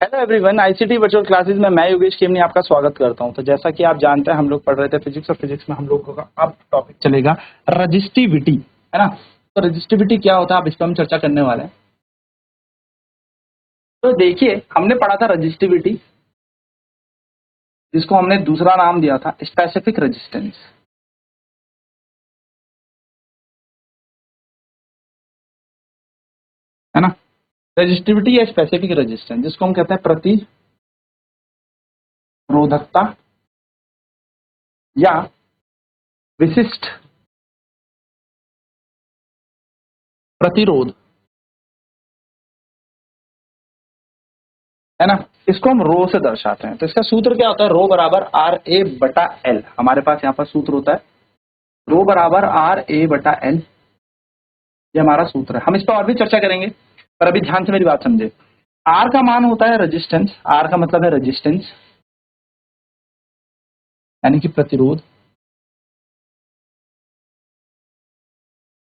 Hello everyone, ICT virtual classes में मैं योगेश केमनी आपका स्वागत करता हूं। तो जैसा कि आप जानते हैं हम लोग पढ़ रहे थे फिजिक्स, और फिजिक्स में हम लोगों का अब टॉपिक चलेगा रजिस्टिविटी, है ना। तो रजिस्टिविटी क्या होता है, अब इस पर हम चर्चा करने वाले हैं। तो देखिए, हमने पढ़ा था रजिस्टिविटी, जिसको हमने दूसरा नाम दिया था स्पेसिफिक रेजिस्टेंस, है ना। रजिस्टिविटी या स्पेसिफिक रेजिस्टेंस, जिसको हम कहते हैं प्रतिरोधकता या विशिष्ट प्रतिरोध, है ना। इसको हम रो से दर्शाते हैं। तो इसका सूत्र क्या होता है, रो बराबर आर ए बटा एल। हमारे पास यहाँ पर सूत्र होता है रो बराबर आर ए बटा एल, ये हमारा सूत्र है। हम इस पर और भी चर्चा करेंगे, पर अभी ध्यान से मेरी बात समझे। आर का मान होता है रेजिस्टेंस, आर का मतलब है रेजिस्टेंस यानी कि प्रतिरोध।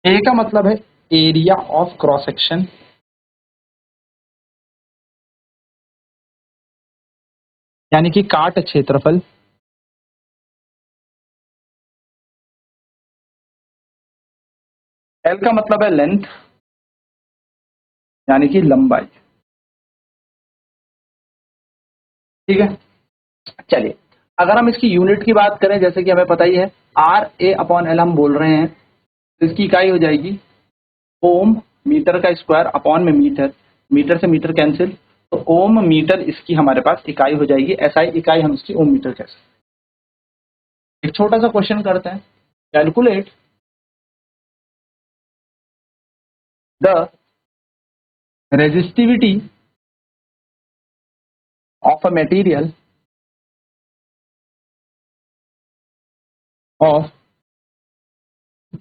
ए का मतलब है एरिया ऑफ क्रॉस सेक्शन, यानी कि काट क्षेत्रफल। एल का मतलब है लेंथ, यानी कि लंबाई। ठीक है, चलिए अगर हम इसकी यूनिट की बात करें, जैसे कि हमें पता ही है आर ए अपॉन एल हम बोल रहे हैं, तो इसकी इकाई हो जाएगी ओम, मीटर का स्क्वायर अपॉन में मीटर, मीटर से मीटर कैंसिल, तो ओम मीटर इसकी हमारे पास इकाई हो जाएगी। एसआई इकाई हम इसकी ओम मीटर कह सकते हैं। एक छोटा सा क्वेश्चन करते हैं, calculate the resistivity of a material of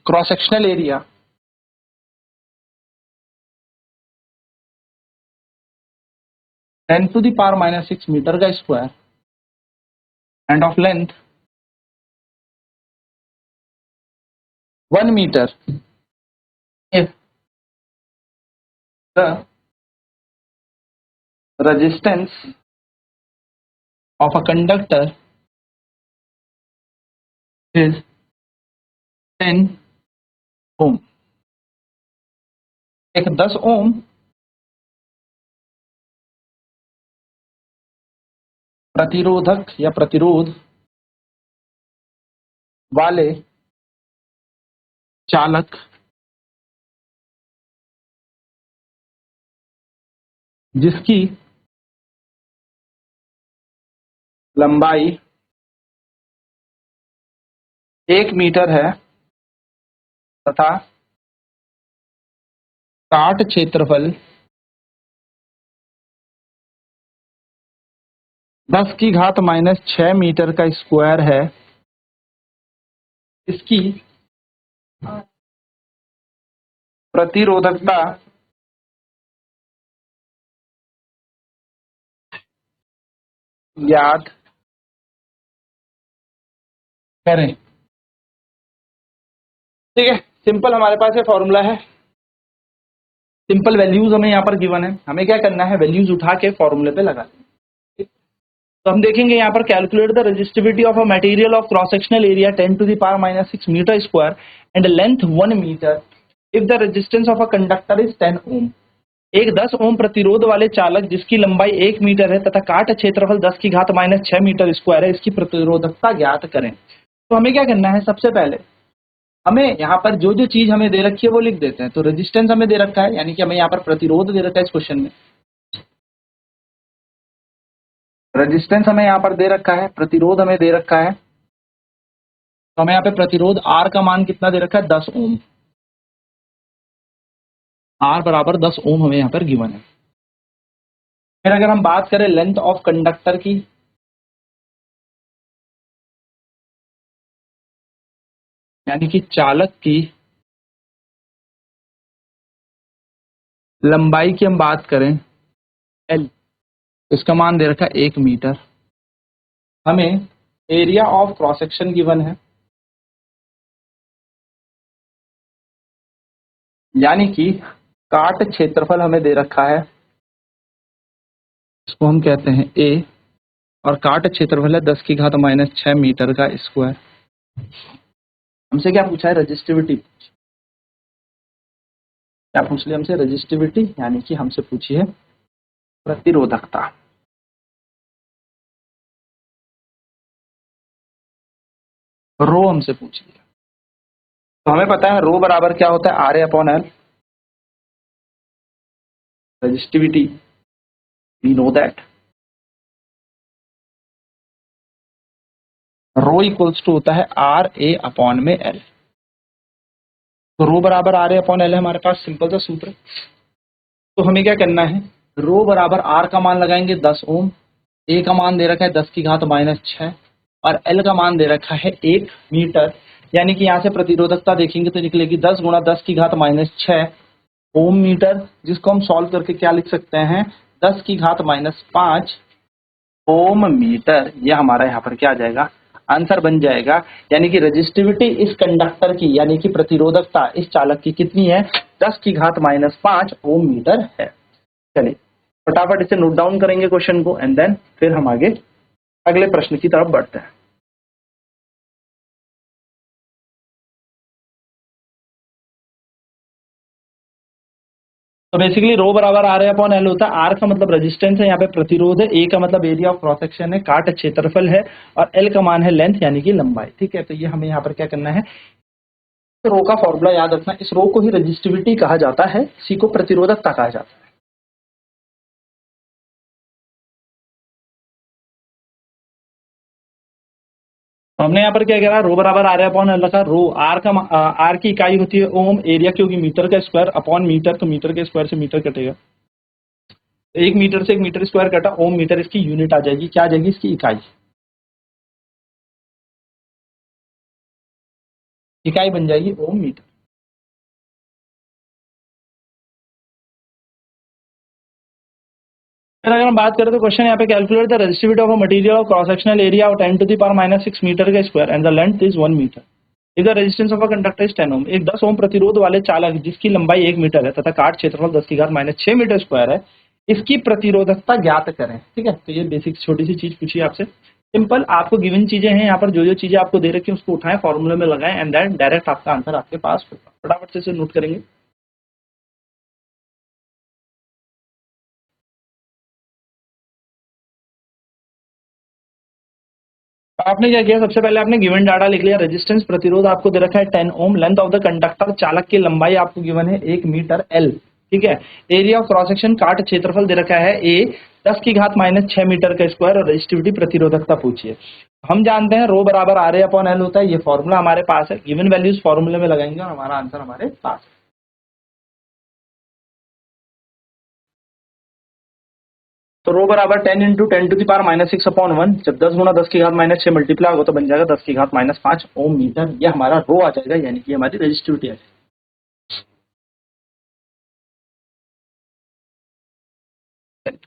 cross sectional area 10⁻⁻⁶ metre का square and of length 1 metre if the resistance of a conductor is 10 ohm. एक 10 ओम प्रतिरोधक या प्रतिरोध वाले चालक जिसकी लंबाई 1 मीटर है तथा काट क्षेत्रफल 10⁻⁻⁶ मीटर का स्क्वायर है, इसकी प्रतिरोधकता ज्ञात करें। ठीक है, सिंपल हमारे पास ये फॉर्मूला है, सिंपल वैल्यूज हमें यहाँ पर गिवन है। हमें क्या करना है, वैल्यूज उठा के फॉर्मूले पे लगा दें। तो हम देखेंगे यहाँ पर calculate the resistivity of a material of cross sectional area 10⁻⁻⁶ metre square and length 1 metre if the resistance of a conductor is 10 ohm. एक 10 ओम प्रतिरोध वाले चालक जिसकी लंबाई 1 मीटर है तथा काट क्षेत्रफल 10⁻⁻⁶ मीटर स्क्वायर है, इसकी प्रतिरोधकता ज्ञात करें। तो हमें क्या करना है, सबसे पहले हमें यहाँ पर जो जो चीज हमें दे रखी है वो लिख देते हैं। तो रेजिस्टेंस हमें दे रखा है, यानी कि हमें यहाँ पर प्रतिरोध दे रखा है इस क्वेश्चन में। रेजिस्टेंस हमें यहाँ पर दे रखा है, प्रतिरोध हमें दे रखा है। तो हमें यहाँ पे प्रतिरोध आर का मान कितना दे रखा है, 10 ओम। आर बराबर 10 ओम हमें यहाँ पर गिवन है। फिर अगर हम बात करें लेंथ ऑफ कंडक्टर की, यानी कि चालक की लंबाई की हम बात करें एल, इसका मान दे रखा है 1 मीटर। हमें area of cross section given है, यानी कि काट क्षेत्रफल हमें दे रखा है इसको हम कहते हैं ए, और काट क्षेत्रफल है 10⁻⁻6 मीटर का स्क्वायर। हमसे क्या पूछा है? रजिस्टिविटी। क्या पूछ लिया हमसे? रजिस्टिविटी, यानी कि हमसे पूछी है प्रतिरोधकता। रो हमसे पूछ लिया, तो हमें पता है रो बराबर क्या होता है? RA/L। Resistivity, we know that rho equals to होता है RA/L। तो रो बराबर RA/L है हमारे पास, सिंपल सा सूत्र। तो हमें क्या करना है? रो बराबर R का मान लगाएंगे 10 ओम, ए का मान दे रखा है 10⁻⁻6, और एल का मान दे रखा है 1 मीटर। यानी कि यहाँ से प्रतिरोधकता देखेंगे तो निकलेगी 10 × 10⁻⁻6 ओम मीटर, जिसको हम सॉल्व करके क्या लिख सकते हैं? 10⁻5 ओम मीटर। यह हमारा यहाँ पर क्या आ जाएगा? आंसर बन जाएगा। यानी कि रजिस्टिविटी इस कंडक्टर की, यानी कि प्रतिरोधकता इस चालक की कितनी है? 10⁻5 ओम मीटर है। चलिए फटाफट इसे नोट डाउन करेंगे क्वेश्चन को, एंड देन फिर हम आगे अगले प्रश्न की तरफ बढ़ते हैं। तो बेसिकली रो बराबर RA/L होता है। आर का मतलब रेजिस्टेंस है, यहाँ पे प्रतिरोध है, ए का मतलब एरिया ऑफ क्रॉस सेक्शन है, काट क्षेत्रफल है, और एल का मान है लेंथ यानी कि लंबाई। ठीक है, तो ये हमें यहाँ पर क्या करना है? तो रो का फॉर्मूला याद रखना। इस रो को ही रजिस्टिविटी कहा जाता है, सी को प्रतिरोधकता कहा जाता है। तो हमने यहाँ पर क्या करा? रो बराबर RA/L रखा। रो आर की इकाई होती है ओम, एरिया की होगी मीटर का स्क्वायर अपॉन मीटर, तो मीटर के स्क्वायर से मीटर कटेगा, 1 मीटर से 1 मीटर स्क्वायर कटा, ओम मीटर इसकी यूनिट आ जाएगी। क्या आ जाएगी? इसकी इकाई। इकाई बन जाएगी ओम मीटर। फिर अगर हम बात करें तो क्वेश्चन यहाँ पे calculate the resistivity of a material of cross sectional area of 10⁻⁻6 metre का square and the length is 1 metre. If the resistance of a conductor is 10 ohm. एक 10 ओम प्रतिरोध वाले चालक जिसकी लंबाई 1 मीटर है तथा काट क्षेत्रफल 10⁻6 मीटर स्क्वायर है, इसकी प्रतिरोधकता ज्ञात करें। ठीक है, तो ये बेसिक छोटी सी चीज पूछी आपसे। सिंपल, आपको गिवन चीजें हैं यहाँ पर, जो जो चीजें आपको दे रखी है उसको उठाएं, फॉर्मूले में लगाएं, एंड देन डायरेक्ट आपका आंसर आपके पास होगा। फटाफट से इसे नोट करेंगे। आपने क्या किया? सबसे पहले आपने गिवन डाटा लिख लिया। रेजिस्टेंस प्रतिरोध आपको दे रखा है 10 ओम, लेंथ ऑफ द कंडक्टर चालक की लंबाई आपको गिवन है 1 मीटर एल। ठीक है, एरिया ऑफ क्रॉस सेक्शन काट क्षेत्रफल दे रखा है ए 10⁻⁻6 मीटर का स्क्वायर, और रेजिस्टिविटी प्रतिरोधकता पूछिए। हम जानते हैं रो बराबर RA/L होता है, ये फॉर्मूला हमारे पास है। गिवन वैल्यूज फॉर्मूले में लगाएंगे और हमारा आंसर हमारे पास है। तो रो बराबर 10 × 10⁻⁻6/1। जब 10 × 10⁻⁻6 मल्टीप्लाई होगा तो बन जाएगा 10⁻5 ओम मीटर। ये हमारा रो आ जाएगा, यानी कि हमारी रजिस्टिविटी आ जाएगी।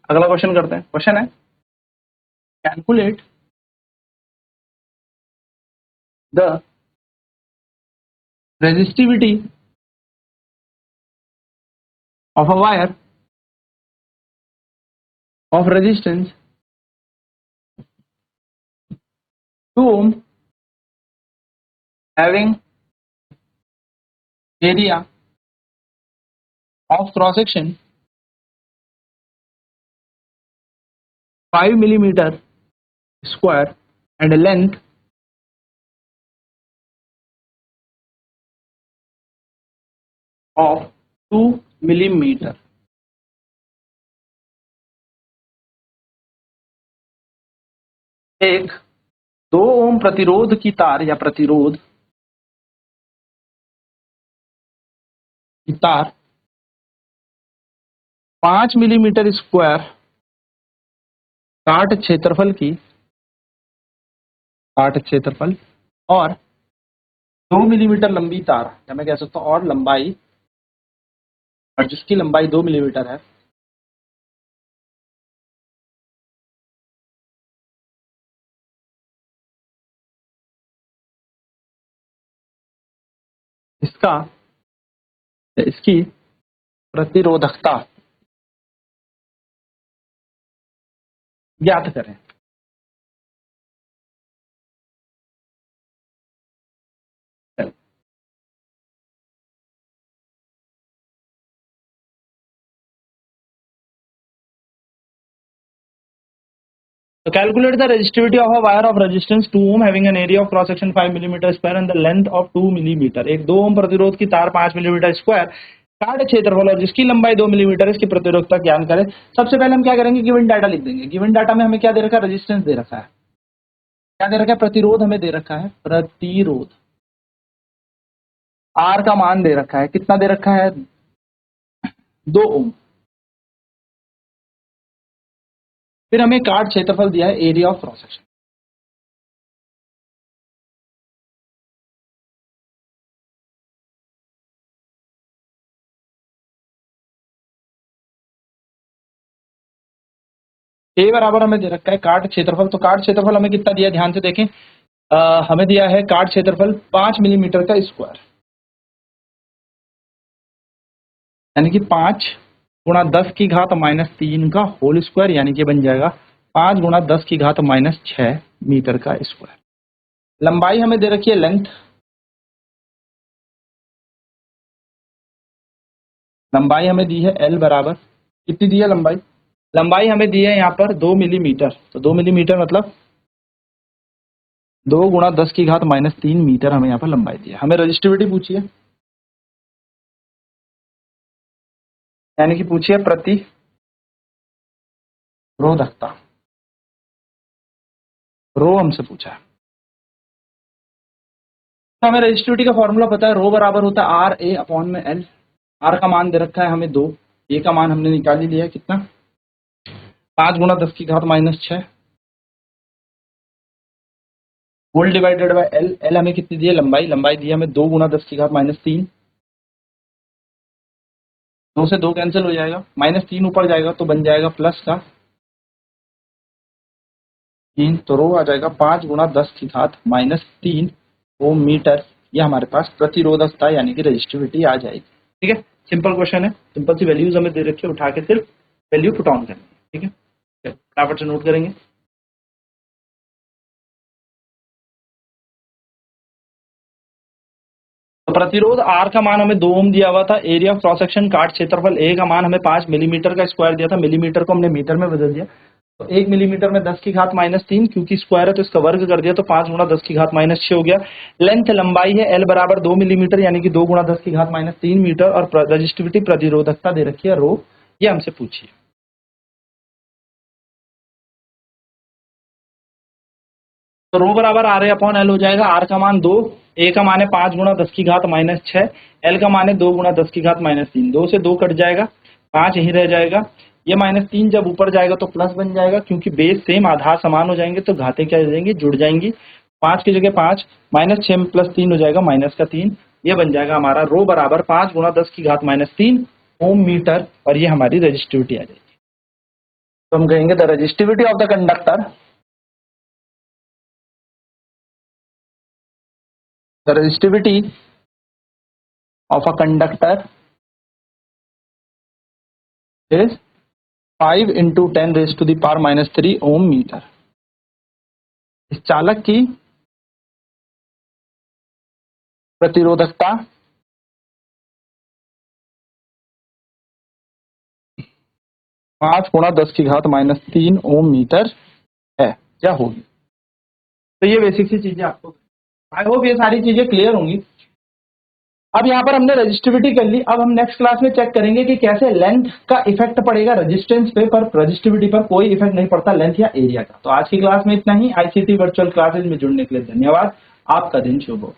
अगला क्वेश्चन करते हैं। क्वेश्चन है calculate the resistivity of a wire of resistance 2 ohm having area of cross section 5 millimeter square and a length of 2 millimeter। एक 2 ओम प्रतिरोध की तार या प्रतिरोध की तार 5 मिलीमीटर स्क्वायर काट क्षेत्रफल और 2 मिलीमीटर लंबी तार, या मैं कह सकता हूं और लंबाई, और जिसकी लंबाई 2 मिलीमीटर है, इसका इसकी प्रतिरोधकता ज्ञात करें। So calculate the resistivity of a wire of resistance 2 ohm having an area of cross section 5 mm square and the length of 2 mm। एक 2 ओम प्रतिरोध की तार 5 मिलीमीटर स्क्वायर, काट क्षेत्रफल और जिसकी लंबाई 2 मिलीमीटर, इसकी प्रतिरोधकता ज्ञात करें। सबसे पहले हम क्या करेंगे, गिवन डाटा लिख देंगे। गिवन डाटा में हमें क्या दे रखा है, रेजिस्टेंस दे रखा है, क्या दे रखा है, प्रतिरोध हमें दे रखा है, प्रतिरोध आर का मान दे रखा है, कितना दे रखा है, 2 ओम। फिर हमें काट क्षेत्रफल दिया है, एरिया ऑफ क्रॉस सेक्शन। ए बराबर हमें दे रखा है काट क्षेत्रफल। तो काट क्षेत्रफल हमें कितना दिया, ध्यान से देखें, हमें दिया है काट क्षेत्रफल 5 मिलीमीटर का स्क्वायर, यानी कि 5 गुणा 10 की घात -3 का होल स्क्वायर, यानी कि बन जाएगा 5 गुणा 10 की घात -6 मीटर का स्क्वायर। लंबाई हमें दे रखी है लेंथ, लंबाई हमें दी है एल बराबर, कितनी दी है लंबाई, लंबाई हमें दी है यहाँ पर 2 मिलीमीटर। तो 2 मिलीमीटर मतलब 2 गुणा 10 की घात -3 मीटर हमें यहाँ पर लंबाई दी है। हमें रजिस्टिविटी पूछी है, यानी कि पूछिए प्रतिरोधकता, रो हमसे पूछा है। तो हमें रजिस्टिविटी का फॉर्मूला पता है, रो बराबर होता है आर ए अपॉन में एल। आर का मान दे रखा है हमें 2, ए का मान हमने निकाल ही लिया, कितना, 5 गुणा 10 की घात -6 whole divided by L. L हमें कितनी दी है, लंबाई, लंबाई दी है हमें 2 गुणा 10 की घात -3। 2 से 2 कैंसिल हो जाएगा, -3 ऊपर जाएगा तो बन जाएगा प्लस का 3, तो रो आ जाएगा 5 गुणा 10 की घात -3 ओम मीटर। ये हमारे पास प्रतिरोधकता यानी कि रजिस्टिविटी आ जाएगी। ठीक है, सिंपल क्वेश्चन है, सिंपल सी वैल्यूज हमें दे रखी है, उठा के सिर्फ वैल्यू पुट ऑन करेंगे। ठीक है, फटाफट से नोट करेंगे। तो प्रतिरोध आर का मान हमें 2 ओम दिया हुआ था, एरिया ऑफ क्रॉस सेक्शन काट क्षेत्रफल ए का मान हमें 5 मिलीमीटर का स्क्वायर दिया था, मिलीमीटर को हमने मीटर में बदल दिया। तो 1 मिलीमीटर में 10 की घात -3, क्योंकि स्क्वायर है तो इसका वर्ग कर दिया, तो 5 गुणा 10 की घात -6 हो गया। लेंथ लंबाई है एल बराबर 2 मिलीमीटर, यानी कि 2 गुणा 10 की घात -3 मीटर, और रजिस्टिविटी प्रतिरोधकता दे रखी है रो, ये हमसे पूछिए। तो रो बराबर आर ए अपॉन एल हो जाएगा, आर का मान 2, ए का मान है 5 गुणा 10 की घात -6, एल का मान है 2 गुणा 10 की घात -3। 2 से 2 कट जाएगा, 5 यहीं रह जाएगा। ये -3 जब ऊपर जाएगा तो प्लस बन जाएगा, क्योंकि बेस सेम, आधार समान हो जाएंगे तो घातें क्या हो जाएंगी, जुड़ जाएंगी। 5 की जगह 5, -6 + 3 हो जाएगा -3। ये बन जाएगा हमारा रो बराबर 5 गुणा 10 की घात -3 ओम मीटर, और ये हमारी रजिस्टिविटी आ जाएगी। तो हम कहेंगे the resistivity of the conductor, the resistivity of a conductor is 5 into 10 raised to the power -3 ohm metre. इस चालक की प्रतिरोधकता 5 गुणा 10 की घात -3 ओम मीटर है, क्या होगी। तो ये बेसिक सी चीजें आपको, आई होप ये सारी चीजें क्लियर होंगी। अब यहाँ पर हमने रजिस्टिविटी कर ली, अब हम नेक्स्ट क्लास में चेक करेंगे कि कैसे लेंथ का इफेक्ट पड़ेगा रजिस्टेंस पे, पर रजिस्टिविटी पर कोई इफेक्ट नहीं पड़ता लेंथ या एरिया का। तो आज की क्लास में इतना ही। आईसीटी वर्चुअल क्लासेज में जुड़ने के लिए धन्यवाद। आपका दिन शुभ हो।